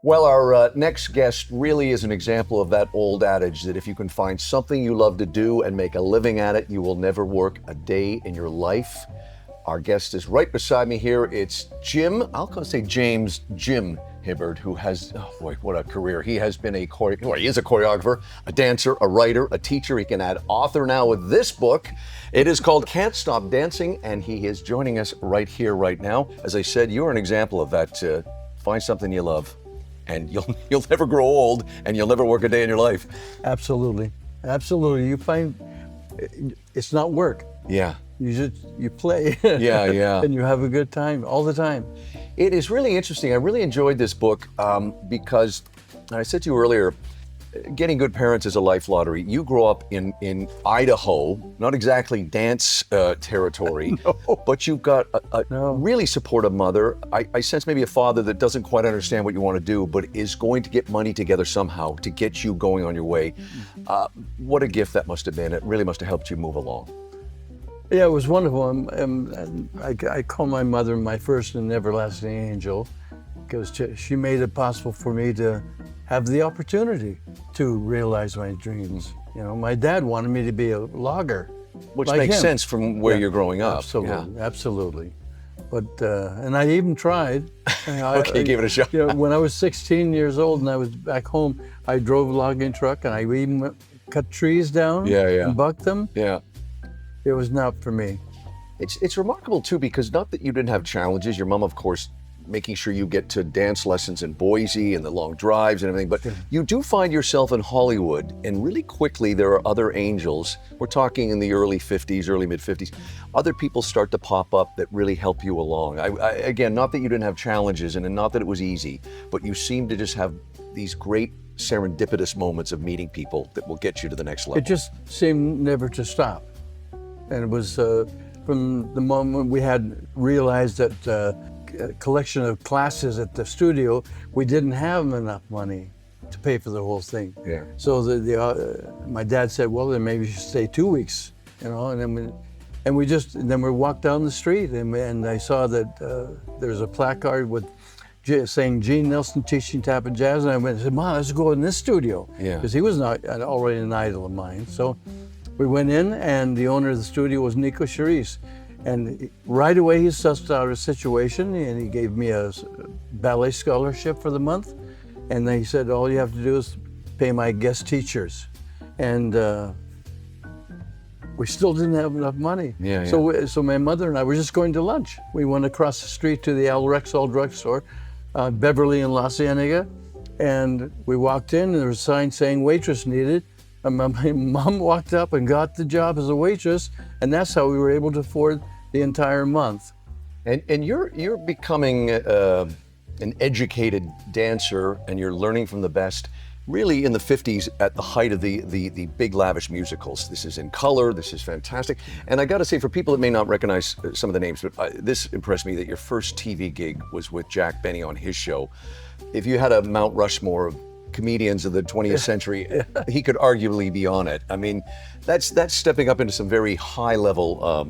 Well, our next guest really is an example of that old adage that if you can find something you love to do and make a living at it, you will never work a day in your life. Our guest is right beside me here. It's Jim, I'll say James Jim Hibbard, who has, oh boy, what a career. He has been he is a choreographer, a dancer, a writer, a teacher. He can add author now with this book. It is called Can't Stop Dancing, and he is joining us right here, right now. As I said, you're an example of that. Find something you love, and you'll never grow old, and you'll never work a day in your life. Absolutely. Absolutely. You find it's not work. Yeah. You play. Yeah. And you have a good time all the time. It is really interesting. I really enjoyed this book because I said to you earlier, getting good parents is a life lottery. You grow up in Idaho, not exactly dance territory, No. but you've got a No. really supportive mother. I sense maybe a father that doesn't quite understand what you want to do, but is going to get money together somehow to get you going on your way. What a gift that must have been. It really must have helped you move along. Yeah, it was wonderful. And I call my mother my first and everlasting angel because she made it possible for me to have the opportunity to realize my dreams. You know, my dad wanted me to be a logger. Which like makes him. sense from where you're growing up. Absolutely, absolutely. But and I even tried. Okay, give it a shot. You know, when I was 16 years old and I was back home, I drove a logging truck and I even cut trees down and bucked them. Yeah. It was not for me. It's remarkable too, because not that you didn't have challenges. Your mom, of course, making sure you get to dance lessons in Boise and the long drives and everything, but you do find yourself in Hollywood, and really quickly there are other angels. We're talking in the early 50s, early mid 50s. Other people start to pop up that really help you along. Again, not that you didn't have challenges and not that it was easy, but you seem to just have these great serendipitous moments of meeting people that will get you to the next level. It just seemed never to stop. And it was from the moment we had realized that a collection of classes at the studio, we didn't have enough money to pay for the whole thing. Yeah. So my dad said, well, then maybe you should stay 2 weeks, you know, and then we walked down the street and I saw that there's a placard with saying Gene Nelson teaching tap and jazz, and I went and said, Mom, let's go in this studio. Yeah. Because he was already an idol of mine. So we went in, and the owner of the studio was Nico Charisse. And right away he sussed out a situation, and he gave me a ballet scholarship for the month. And then he said, all you have to do is pay my guest teachers. And we still didn't have enough money. Yeah. So my mother and I were just going to lunch. We went across the street to the Al Rexall drugstore, Beverly and La Cienega. And we walked in, and there was a sign saying waitress needed. And my mom walked up and got the job as a waitress, and that's how we were able to afford the entire month. And you're becoming an educated dancer, and you're learning from the best, really in the 50s at the height of the big lavish musicals. This is in color, this is fantastic. And I gotta say, for people that may not recognize some of the names, but this impressed me that your first TV gig was with Jack Benny on his show. If you had a Mount Rushmore of comedians of the 20th century, he could arguably be on it. I mean, that's stepping up into some very high level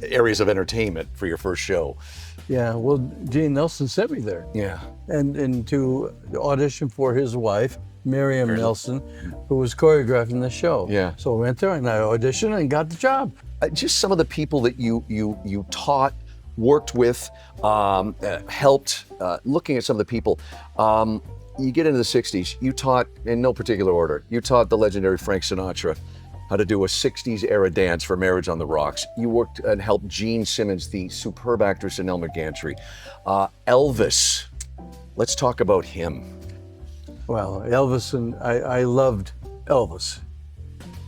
areas of entertainment for your first show. Yeah, well, Gene Nelson sent me there. Yeah. And to audition for his wife, Miriam Nelson, who was choreographing the show. Yeah. So I went there and I auditioned and got the job. Just some of the people that you taught, worked with, helped, looking at some of the people, you get into the 60s, you taught, in no particular order, you taught the legendary Frank Sinatra how to do a 60s era dance for Marriage on the Rocks. You worked and helped Gene Simmons, the superb actress in Elmer Gantry. Elvis, let's talk about him. Well, Elvis, and I loved Elvis.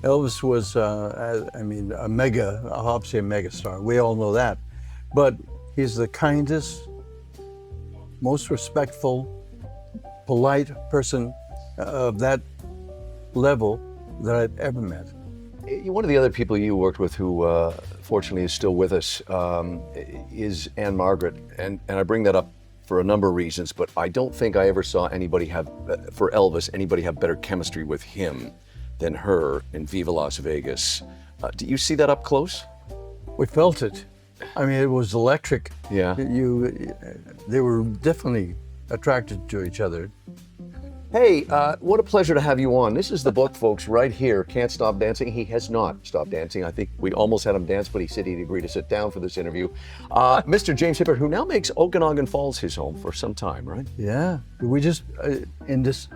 Elvis was, obviously a mega star. We all know that. But he's the kindest, most respectful, polite person of that level that I've ever met. One of the other people you worked with who fortunately is still with us is Anne Margaret. And I bring that up for a number of reasons, but I don't think I ever saw anybody have better chemistry with him than her in Viva Las Vegas. Do you see that up close? We felt it. I mean, it was electric. Yeah. They were definitely attracted to each other. Hey, what a pleasure to have you on. This is the book, folks, right here. Can't Stop Dancing. He has not stopped dancing. I think we almost had him dance, but he said he'd agree to sit down for this interview. Mr. James Hibbard, who now makes Okanagan Falls his home for some time, right? Yeah, we just in this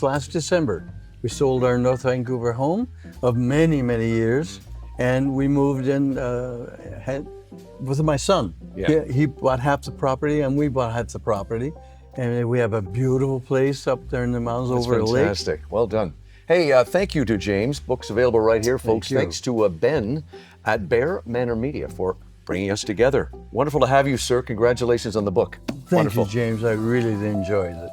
last December, we sold our North Vancouver home of many, many years, and we moved in with my son. Yeah. He bought half the property, and we bought half the property. And we have a beautiful place up there in the mountains over a lake. Fantastic. Well done. Hey, thank you to James. Book's available right here, folks. Thanks to Ben at Bear Manor Media for bringing us together. Wonderful to have you, sir. Congratulations on the book. Thank you, James. I really enjoyed it.